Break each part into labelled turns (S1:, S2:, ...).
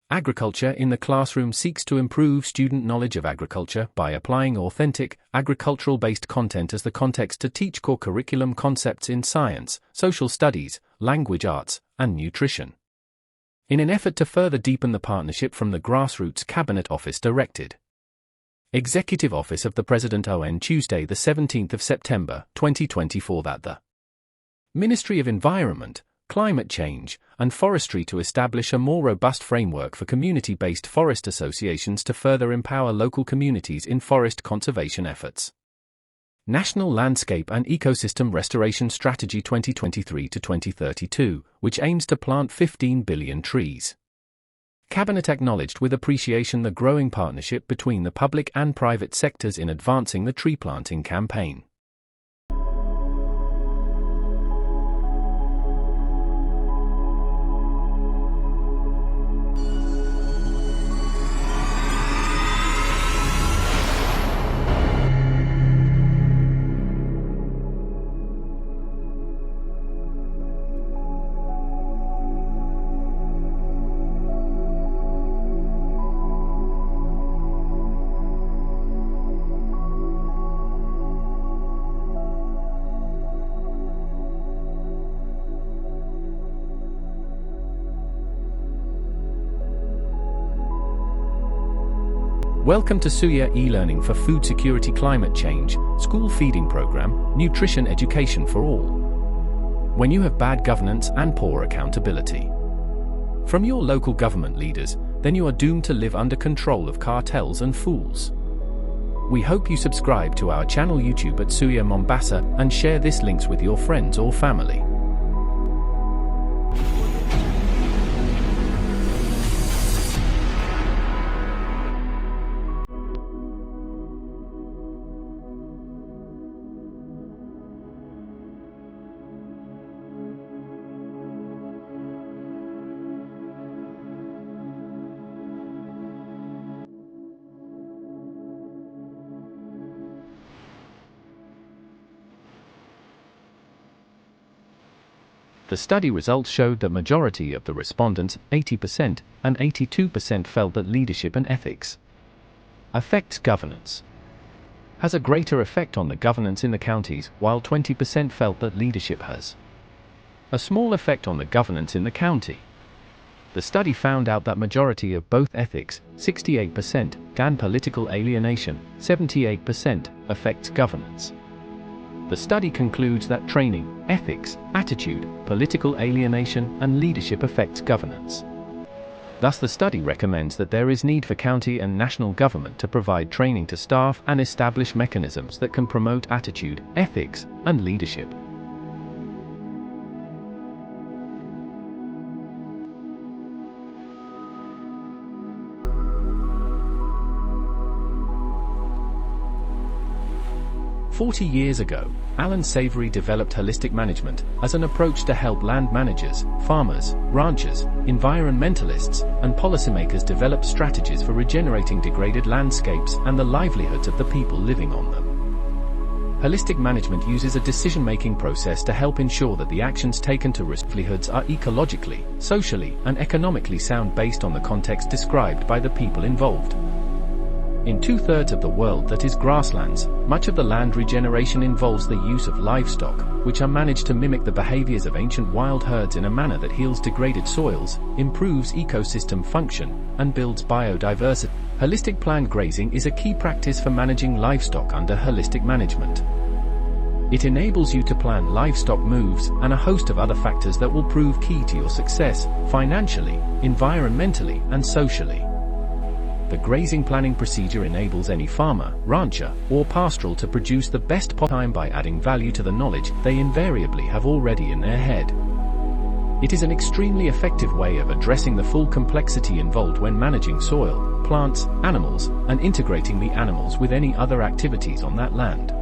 S1: Agriculture in the Classroom seeks to improve student knowledge of agriculture by applying authentic, agricultural-based content as the context to teach core curriculum concepts in science, social studies, language arts, and nutrition. In an effort to further deepen the partnership from the grassroots Cabinet Office directed. Executive Office of the President on Tuesday the 17th of September, 2024 that the Ministry of Environment, Climate Change, and Forestry to establish a more robust framework for community-based forest associations to further empower local communities in forest conservation efforts. National Landscape and Ecosystem Restoration Strategy 2023 to 2032, which aims to plant 15 billion trees. Cabinet acknowledged with appreciation the growing partnership between the public and private sectors in advancing the tree planting campaign. Welcome to Suya e-learning for food security, climate change, school feeding program, nutrition education for all. When you have bad governance and poor accountability from your local government leaders, then you are doomed to live under control of cartels and fools. We hope you subscribe to our channel YouTube at Suya Mombasa and share this links with your friends or family. The study results showed that majority of the respondents, 80% and 82%, felt that leadership and ethics affects governance, has a greater effect on the governance in the counties, while 20% felt that leadership has a small effect on the governance in the county. The study found out that majority of both ethics, 68%, and political alienation, 78%, affects governance. The study concludes that training, ethics, attitude, political alienation, and leadership affects governance. Thus the study recommends that there is need for county and national government to provide training to staff and establish mechanisms that can promote attitude, ethics, and leadership. "40 years ago, Alan Savory developed holistic management as an approach to help land managers, farmers, ranchers, environmentalists, and policymakers develop strategies for regenerating degraded landscapes and the livelihoods of the people living on them. Holistic management uses a decision-making process to help ensure that the actions taken to restore livelihoods are ecologically, socially, and economically sound based on the context described by the people involved. In 2/3 of the world that is grasslands, much of the land regeneration involves the use of livestock, which are managed to mimic the behaviors of ancient wild herds in a manner that heals degraded soils, improves ecosystem function, and builds biodiversity. Holistic planned grazing is a key practice for managing livestock under holistic management. It enables you to plan livestock moves and a host of other factors that will prove key to your success, financially, environmentally, and socially. The grazing planning procedure enables any farmer, rancher, or pastoral to produce the best possible time by adding value to the knowledge they invariably have already in their head. It is an extremely effective way of addressing the full complexity involved when managing soil, plants, animals, and integrating the animals with any other activities on that land.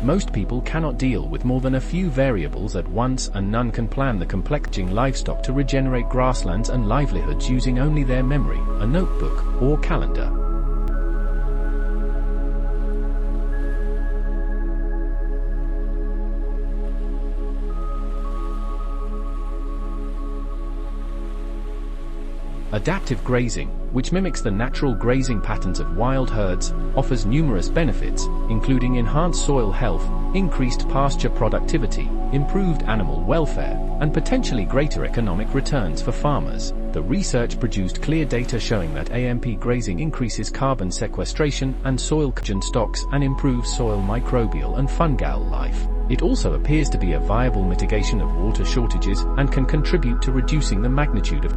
S1: Most people cannot deal with more than a few variables at once, and none can plan the complexing livestock to regenerate grasslands and livelihoods using only their memory, a notebook, or calendar. Adaptive grazing, which mimics the natural grazing patterns of wild herds, offers numerous benefits, including enhanced soil health, increased pasture productivity, improved animal welfare, and potentially greater economic returns for farmers. The research produced clear data showing that AMP grazing increases carbon sequestration and soil stocks and improves soil microbial and fungal life. It also appears to be a viable mitigation of water shortages and can contribute to reducing the magnitude of.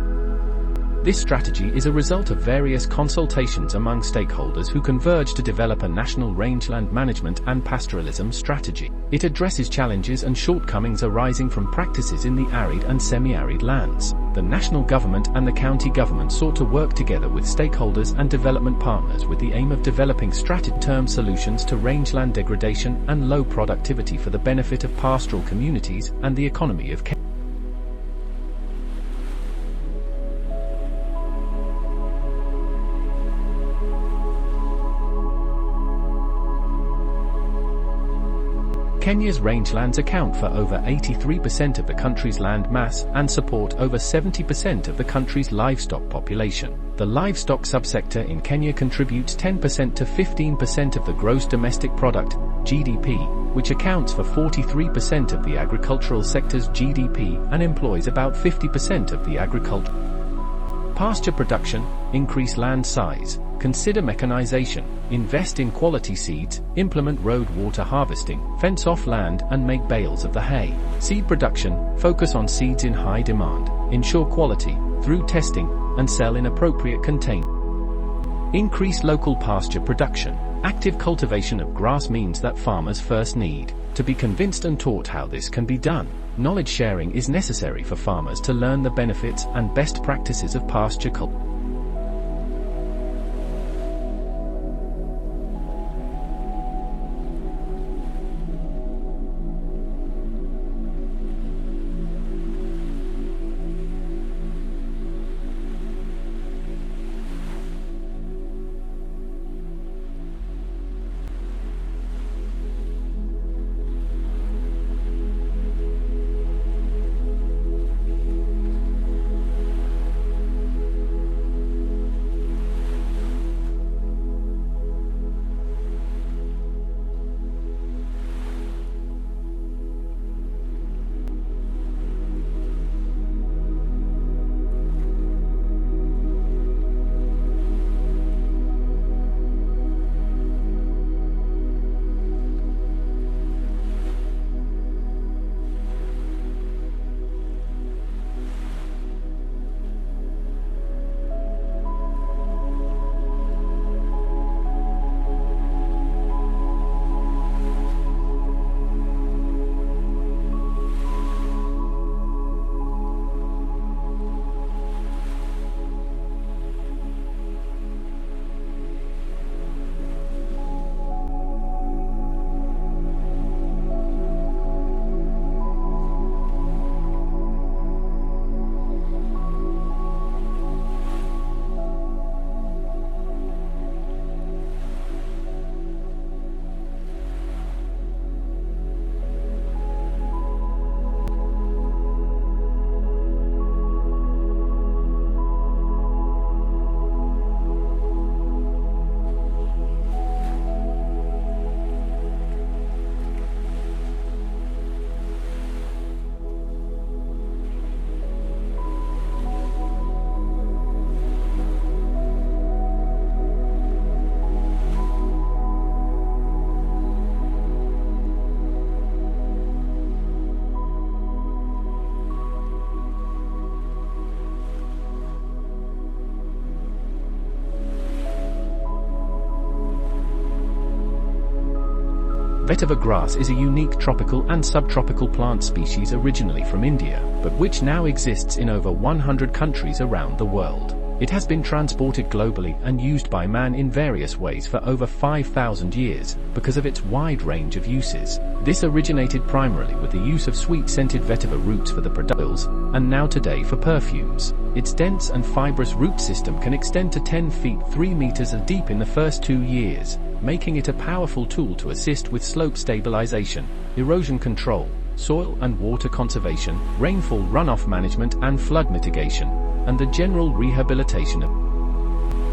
S1: This strategy is a result of various consultations among stakeholders who converge to develop a national rangeland management and pastoralism strategy. It addresses challenges and shortcomings arising from practices in the arid and semi-arid lands. The national government and the county government sought to work together with stakeholders and development partners with the aim of developing strategic-term solutions to rangeland degradation and low productivity for the benefit of pastoral communities and the economy of Kenya. Kenya's rangelands account for over 83% of the country's land mass and support over 70% of the country's livestock population. The livestock subsector in Kenya contributes 10% to 15% of the gross domestic product, GDP, which accounts for 43% of the agricultural sector's GDP and employs about 50% of the agriculture. Pasture production, increase land size, consider mechanization, invest in quality seeds, implement road water harvesting, fence off land and make bales of the hay. Seed production, focus on seeds in high demand, ensure quality, through testing, and sell in appropriate containers. Increase local pasture production. Active cultivation of grass means that farmers first need to be convinced and taught how this can be done. Knowledge sharing is necessary for farmers to learn the benefits and best practices of pasture culture. Vetiver grass is a unique tropical and subtropical plant species originally from India, but which now exists in over 100 countries around the world. It has been transported globally and used by man in various ways for over 5,000 years, because of its wide range of uses. This originated primarily with the use of sweet-scented vetiver roots for the production, and now today for perfumes. Its dense and fibrous root system can extend to 10 feet 3 meters deep in the first 2 years, making it a powerful tool to assist with slope stabilization, erosion control, soil and water conservation, rainfall runoff management and flood mitigation, and the general rehabilitation of.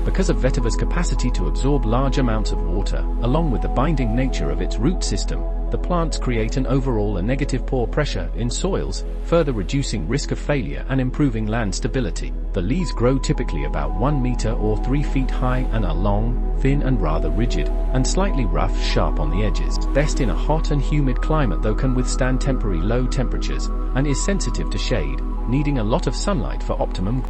S1: Because of vetiver's capacity to absorb large amounts of water, along with the binding nature of its root system, the plants create an overall negative pore pressure in soils, further reducing risk of failure and improving land stability. The leaves grow typically about 1 meter or 3 feet high and are long, thin and rather rigid, and slightly rough, sharp on the edges. Best in a hot and humid climate, though can withstand temporary low temperatures, and is sensitive to shade, needing a lot of sunlight for optimum.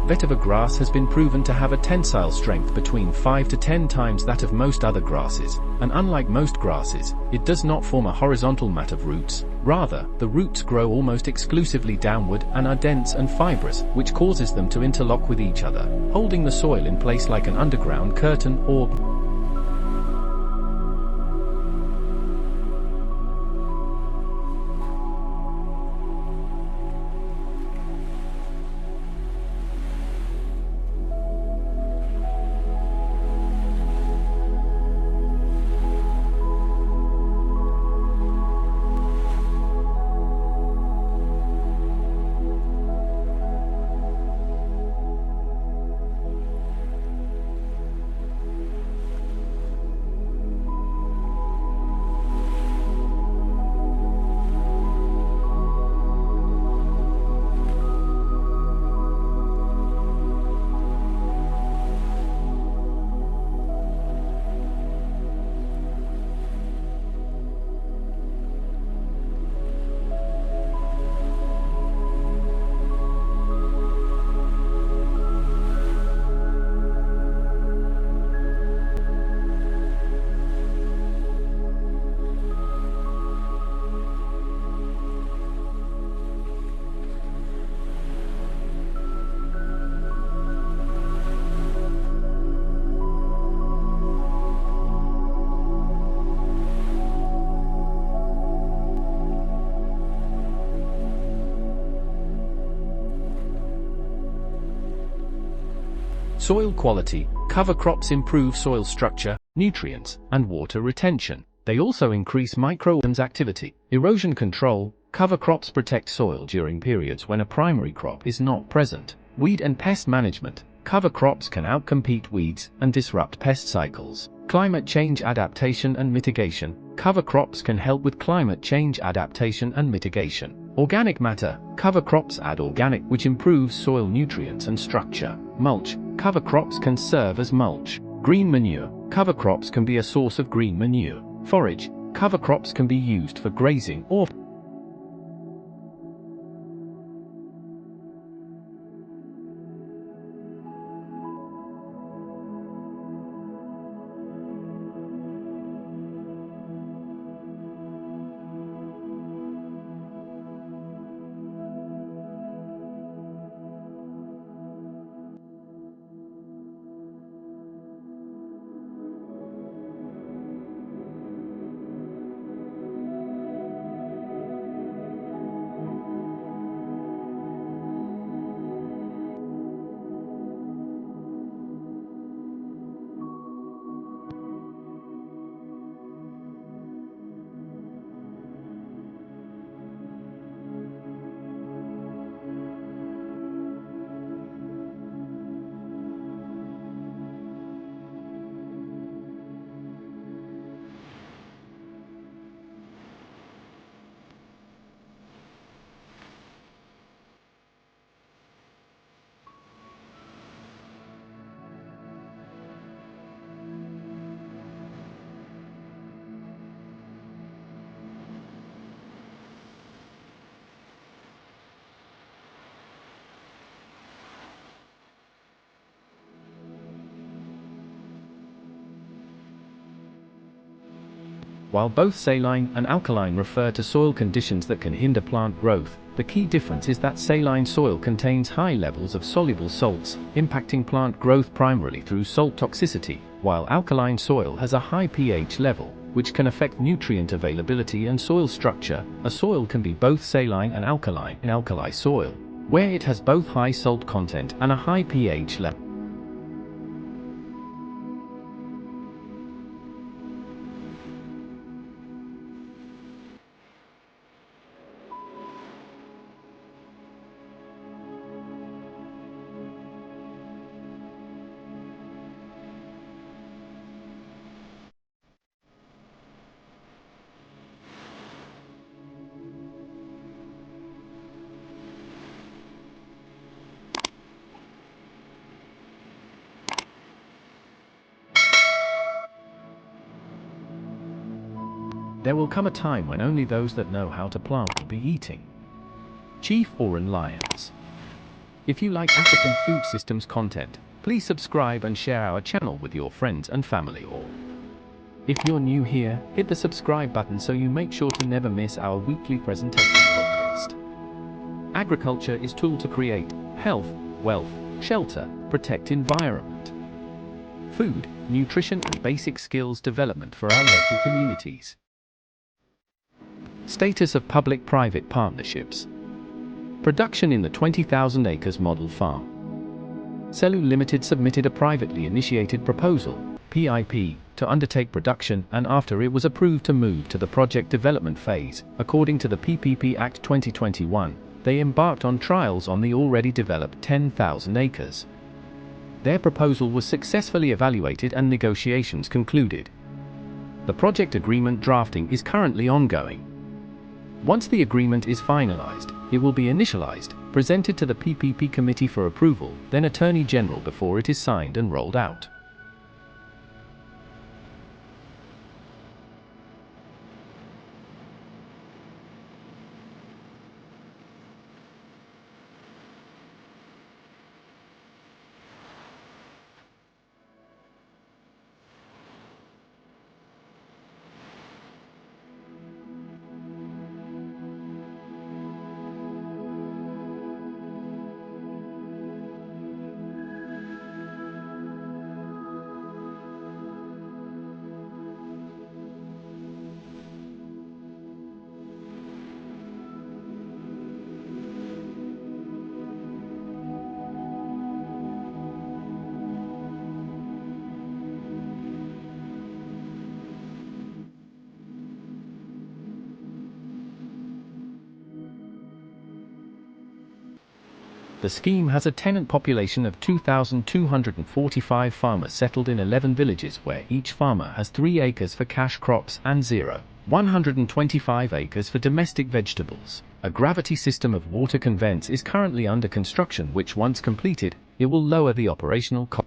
S1: Vetiver grass has been proven to have a tensile strength between 5 to 10 times that of most other grasses, and unlike most grasses, it does not form a horizontal mat of roots. Rather, the roots grow almost exclusively downward and are dense and fibrous, which causes them to interlock with each other, holding the soil in place like an underground curtain or. Soil quality. Cover crops improve soil structure, nutrients, and water retention. They also increase microorganisms activity. Erosion control. Cover crops protect soil during periods when a primary crop is not present. Weed and pest management. Cover crops can outcompete weeds and disrupt pest cycles. Climate change adaptation and mitigation. Cover crops can help with climate change adaptation and mitigation. Organic matter. Cover crops add organic, which improves soil nutrients and structure. Mulch. Cover crops can serve as mulch. Green manure. Cover crops can be a source of green manure. Forage. Cover crops can be used for grazing or While both saline and alkaline refer to soil conditions that can hinder plant growth, the key difference is that saline soil contains high levels of soluble salts, impacting plant growth primarily through salt toxicity, while alkaline soil has a high pH level, which can affect nutrient availability and soil structure. A soil can be both saline and alkaline in alkali soil, where it has both high salt content and a high pH level. There will come a time when only those that know how to plant will be eating. Chief Oran Lions. If you like African food systems content, please subscribe and share our channel with your friends and family. If you're new here, hit the subscribe button so you make sure to never miss our weekly presentation podcast. Agriculture is tool to create health, wealth, shelter, protect environment, food, nutrition and basic skills development for our local communities. Status of public-private partnerships. Production in the 20,000 acres model farm. Celu Limited submitted a privately initiated proposal, PIP, to undertake production, and after it was approved to move to the project development phase, according to the PPP Act 2021, they embarked on trials on the already developed 10,000 acres. Their proposal was successfully evaluated and negotiations concluded. The project agreement drafting is currently ongoing. Once the agreement is finalized, it will be initialized, presented to the PPP Committee for approval, then Attorney General before it is signed and rolled out. The scheme has a tenant population of 2,245 farmers settled in 11 villages where each farmer has 3 acres for cash crops and 125 acres for domestic vegetables. A gravity system of water conveyance is currently under construction which once completed, it will lower the operational cost.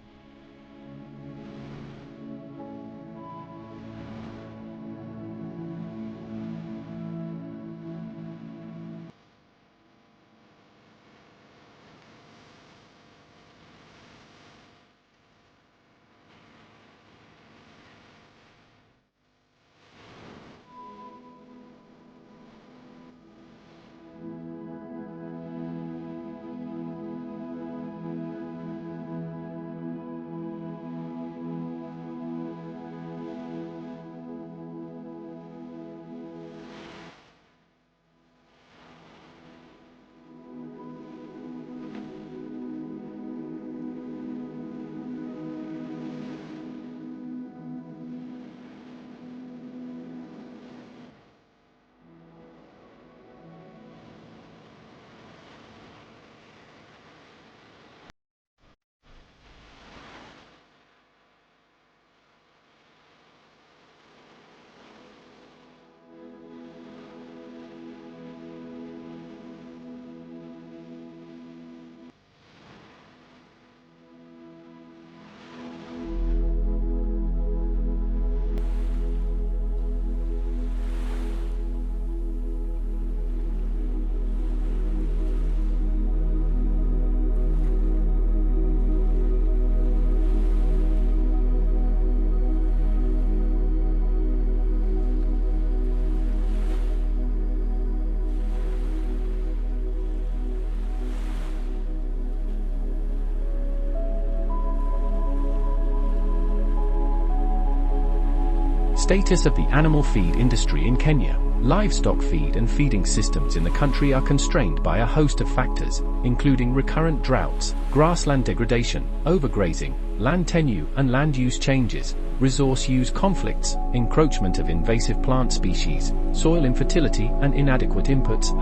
S1: Status of the animal feed industry in Kenya. Livestock feed and feeding systems in the country are constrained by a host of factors, including recurrent droughts, grassland degradation, overgrazing, land tenure and land use changes, resource use conflicts, encroachment of invasive plant species, soil infertility and inadequate inputs,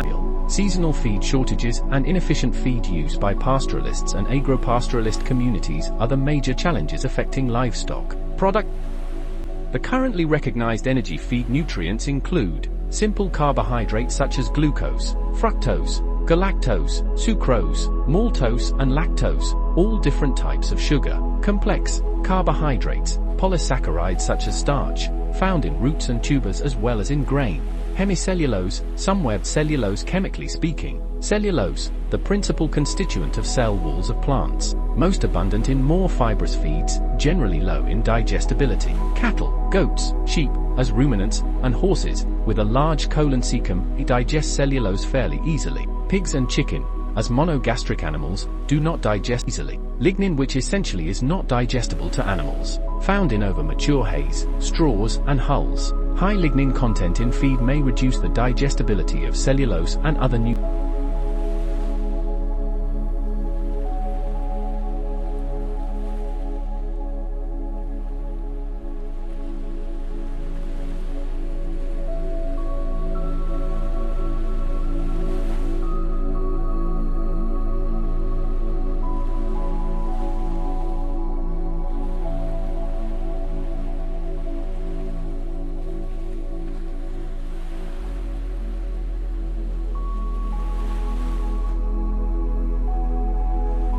S1: seasonal feed shortages and inefficient feed use by pastoralists and agro-pastoralist communities are the major challenges affecting livestock product. The currently recognized energy feed nutrients include simple carbohydrates such as glucose, fructose, galactose, sucrose, maltose and lactose, all different types of sugar, complex carbohydrates, polysaccharides such as starch, found in roots and tubers as well as in grain, hemicellulose, some web cellulose. Chemically speaking, cellulose, the principal constituent of cell walls of plants, most abundant in more fibrous feeds, generally low in digestibility. Cattle, goats, sheep, as ruminants, and horses, with a large colon cecum, digest cellulose fairly easily. Pigs and chicken, as monogastric animals, do not digest easily. Lignin, which essentially is not digestible to animals, found in over-mature hays, straws, and hulls. High lignin content in feed may reduce the digestibility of cellulose and other nutrients.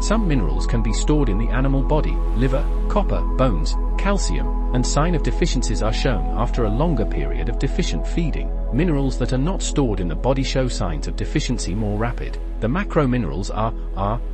S1: Some minerals can be stored in the animal body: liver, copper, bones, calcium, and sign of deficiencies are shown after a longer period of deficient feeding. Minerals that are not stored in the body show signs of deficiency more rapid. The macro minerals are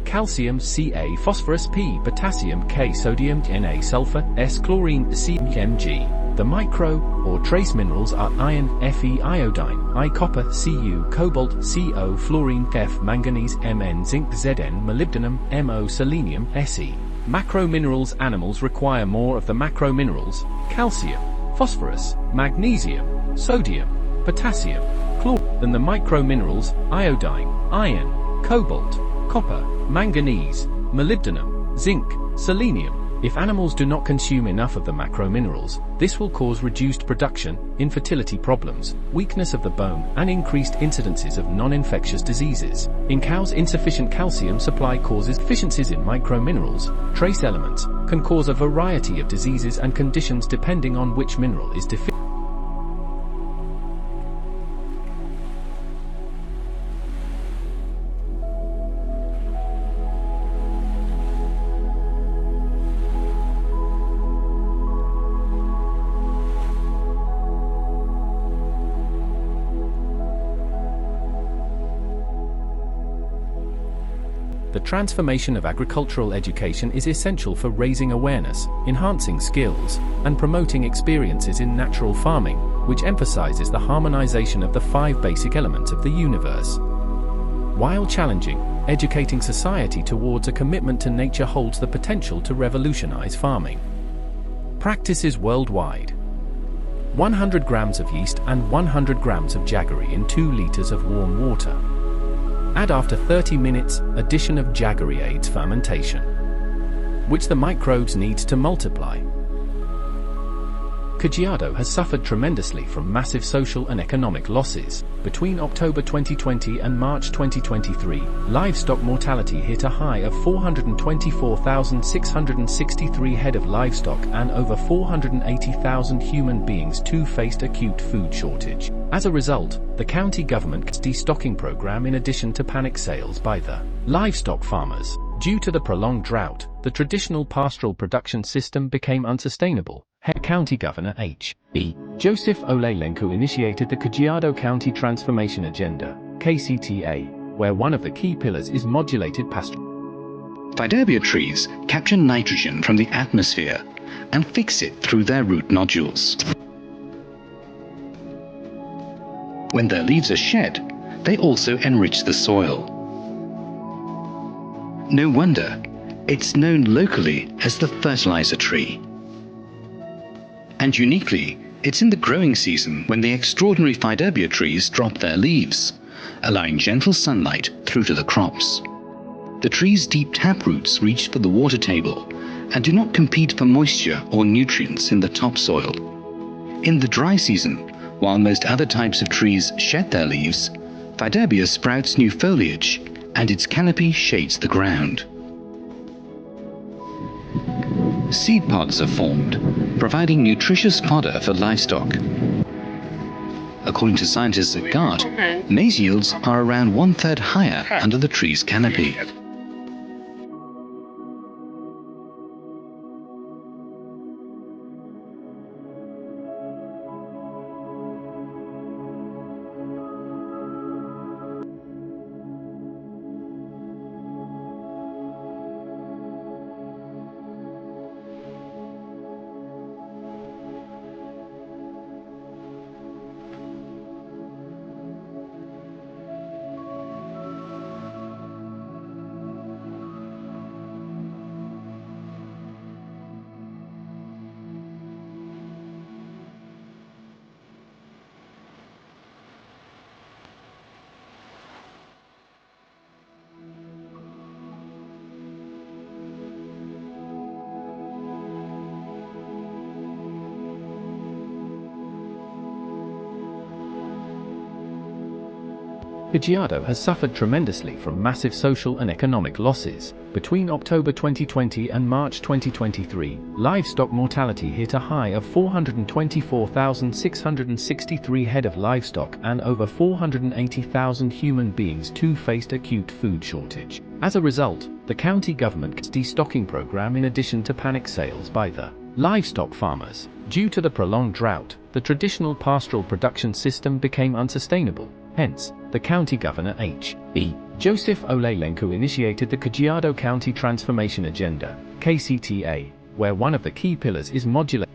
S1: calcium Ca, phosphorus P, potassium K, sodium Na, sulfur S, chlorine C, Mg. The micro or trace minerals are iron Fe, iodine I, copper Cu, cobalt Co, fluorine F, manganese Mn, zinc Zn, molybdenum Mo, selenium Se. Macro minerals: animals require more of the macro minerals: calcium, phosphorus, magnesium, sodium, potassium, chlorine than the micro minerals: iodine, iron, cobalt, copper, manganese, molybdenum, zinc, selenium. If animals do not consume enough of the macro minerals, this will cause reduced production, infertility problems, weakness of the bone, and increased incidences of non-infectious diseases. In cows, insufficient calcium supply causes deficiencies in micro minerals. Trace elements can cause a variety of diseases and conditions depending on which mineral is deficient. The transformation of agricultural education is essential for raising awareness, enhancing skills, and promoting experiences in natural farming, which emphasizes the harmonization of the 5 basic elements of the universe. While challenging, educating society towards a commitment to nature holds the potential to revolutionize farming practices worldwide. 100 grams of yeast and 100 grams of jaggery in 2 liters of warm water. Add after 30 minutes, addition of jaggery aids fermentation, which the microbes need to multiply. Kajiado has suffered tremendously from massive social and economic losses. Between October 2020 and March 2023, livestock mortality hit a high of 424,663 head of livestock and over 480,000 human beings too faced acute food shortage. As a result, the county government's destocking program, in addition to panic sales by the livestock farmers. Due to the prolonged drought, the traditional pastoral production system became unsustainable. County Governor H.B. Joseph Olelenku initiated the Kajiado County Transformation Agenda, KCTA, where one of the key pillars is modulated pastoral.
S2: Fiderbia trees capture nitrogen from the atmosphere and fix it through their root nodules. When their leaves are shed, they also enrich the soil. No wonder it's known locally as the fertilizer tree. And uniquely, it's in the growing season when the extraordinary Fiderbia trees drop their leaves, allowing gentle sunlight through to the crops. The tree's deep taproots reach for the water table and do not compete for moisture or nutrients in the topsoil. In the dry season, while most other types of trees shed their leaves, Fiderbia sprouts new foliage and its canopy shades the ground. Seed pods are formed, providing nutritious fodder for livestock. According to scientists at GARD, maize yields are around 1/3 higher under the tree's canopy.
S1: Kajiado has suffered tremendously from massive social and economic losses. Between October 2020 and March 2023, livestock mortality hit a high of 424,663 head of livestock and over 480,000 human beings too faced acute food shortage. As a result, the county government's destocking program in addition to panic sales by the livestock farmers. Due to the prolonged drought, the traditional pastoral production system became unsustainable. Hence, the county governor H.E. Joseph Olelenku initiated the Kajiado County Transformation Agenda, KCTA, where one of the key pillars is modular.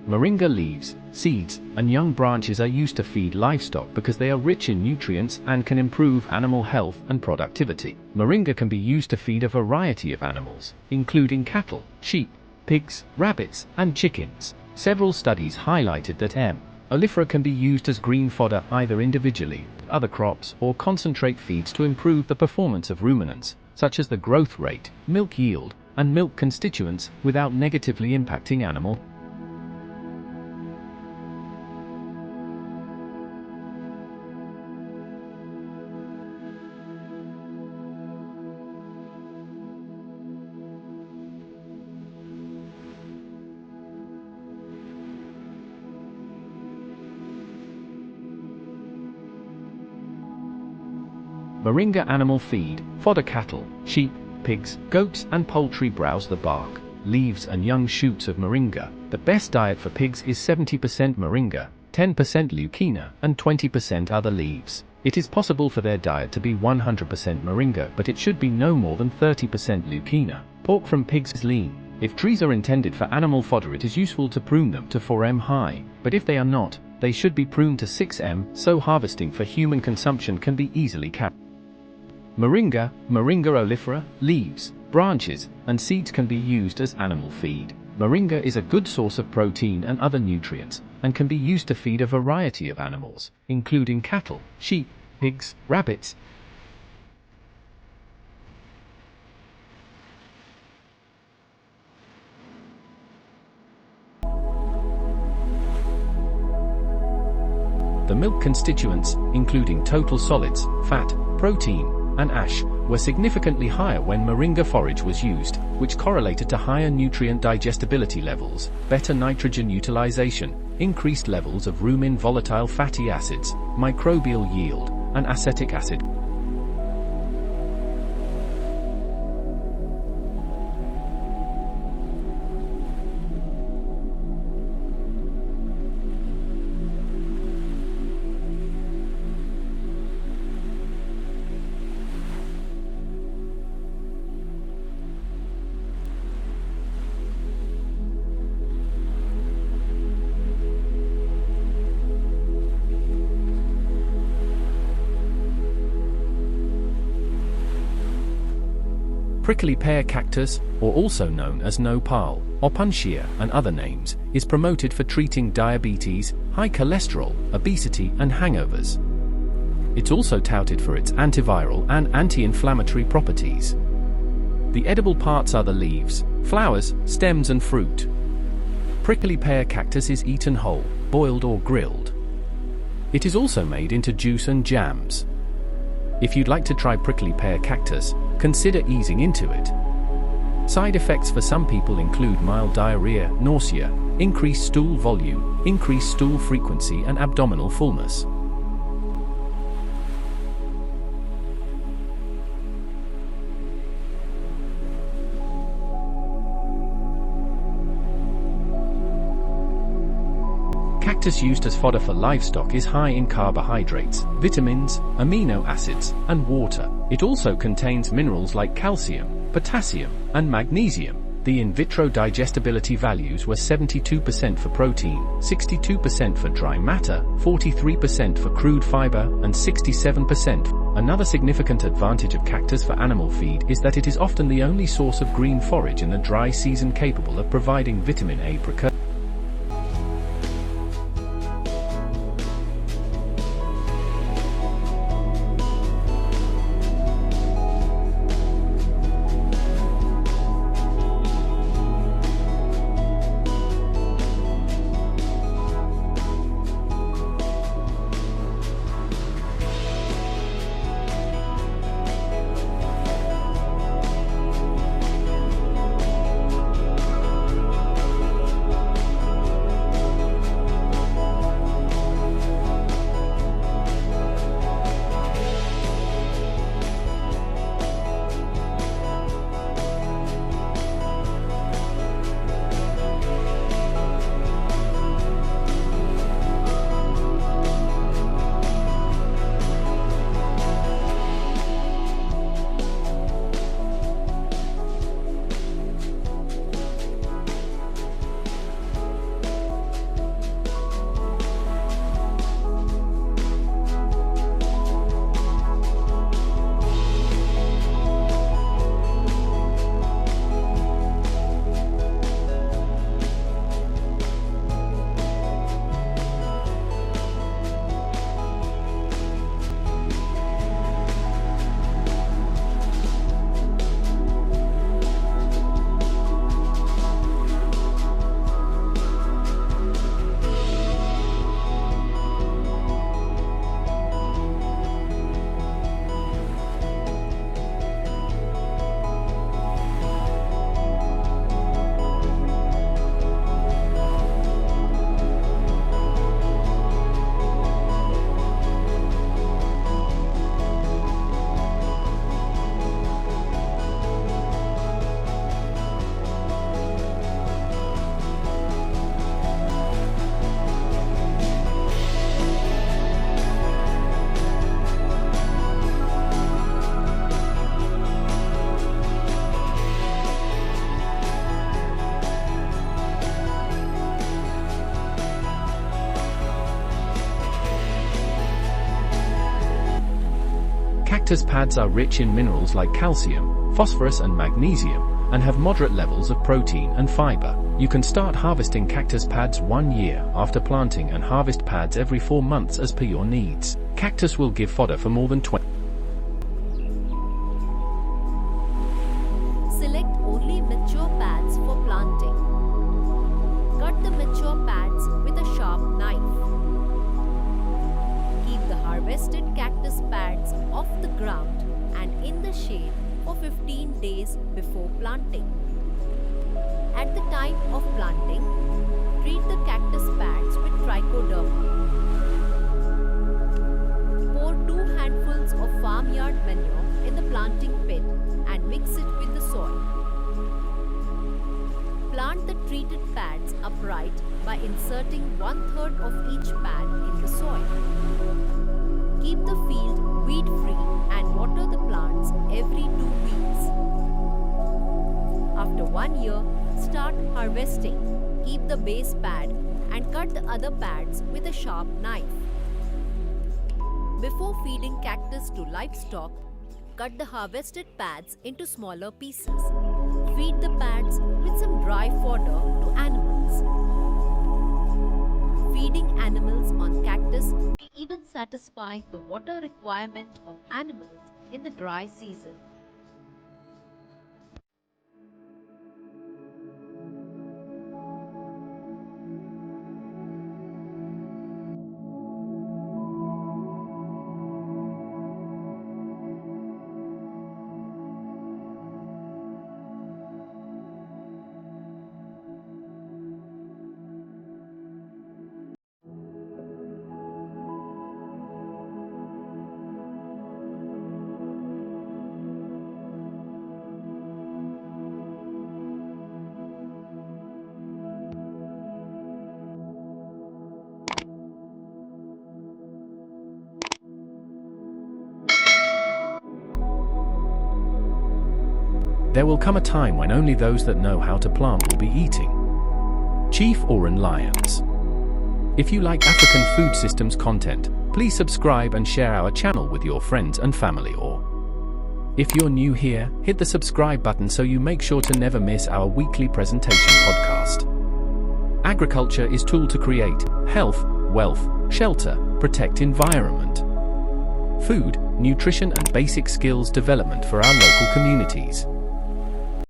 S1: Moringa leaves, seeds, and young branches are used to feed livestock because they are rich in nutrients and can improve animal health and productivity. Moringa can be used to feed a variety of animals, including cattle, sheep, pigs, rabbits, and chickens. Several studies highlighted that M. oleifera can be used as green fodder either individually, other crops, or concentrate feeds to improve the performance of ruminants, such as the growth rate, milk yield, and milk constituents, without negatively impacting animal. Moringa animal feed, fodder cattle, sheep, pigs, goats, and poultry. Browse the bark, leaves, and young shoots of moringa. The best diet for pigs is 70% moringa, 10% leucaena, and 20% other leaves. It is possible for their diet to be 100% moringa, but it should be no more than 30% leucaena. Pork from pigs is lean. If trees are intended for animal fodder, it is useful to prune them to 4m high, but if they are not, they should be pruned to 6m, so harvesting for human consumption can be easily carried. Moringa oleifera, leaves, branches, and seeds can be used as animal feed. Moringa is a good source of protein and other nutrients, and can be used to feed a variety of animals, including cattle, sheep, pigs, rabbits. The milk constituents, including total solids, fat, protein, and ash, were significantly higher when moringa forage was used, which correlated to higher nutrient digestibility levels, better nitrogen utilization, increased levels of rumin volatile fatty acids, microbial yield, and acetic acid. Prickly pear cactus, or also known as nopal, or punshia and other names, is promoted for treating diabetes, high cholesterol, obesity and hangovers. It's also touted for its antiviral and anti-inflammatory properties. The edible parts are the leaves, flowers, stems and fruit. Prickly pear cactus is eaten whole, boiled or grilled. It is also made into juice and jams. If you'd like to try prickly pear cactus, consider easing into it. Side effects for some people include mild diarrhea, nausea, increased stool volume, increased stool frequency and abdominal fullness. Cactus used as fodder for livestock is high in carbohydrates, vitamins, amino acids, and water. It also contains minerals like calcium, potassium, and magnesium. The in vitro digestibility values were 72% for protein, 62% for dry matter, 43% for crude fiber, and 67%. Another significant advantage of cactus for animal feed is that it is often the only source of green forage in the dry season capable of providing vitamin A precursor. Cactus pads are rich in minerals like calcium, phosphorus and magnesium, and have moderate levels of protein and fiber. You can start harvesting cactus pads 1 year after planting and harvest pads every 4 months as per your needs. Cactus will give fodder for more than 20.
S3: Select only mature pads for planting. Cut the mature pads with a sharp knife. Keep the harvested cactus pads off the ground and in the shade for 15 days before planting. At the time of planting, treat the cactus pads with trichoderma. Pour 2 handfuls of farmyard manure in the planting pit and mix it with the soil. Plant the treated pads upright by inserting 1/3 of each pad in the soil. Keep the field weed-free and water the plants every 2 weeks. After 1 year, start harvesting. Keep the base pad and cut the other pads with a sharp knife. Before feeding cactus to livestock, cut the harvested pads into smaller pieces. Feed the pads with some dry fodder to animals. Feeding animals on cactus may even satisfy the water requirement of animals in the dry season.
S1: There will come a time when only those that know how to plant will be eating. Chief Oran Lions. If you like African food systems content, please subscribe and share our channel with your friends and family, or if you're new here, hit the subscribe button so you make sure to never miss our weekly presentation podcast. Agriculture is tool to create health, wealth, shelter, protect environment, food, nutrition and basic skills development for our local communities.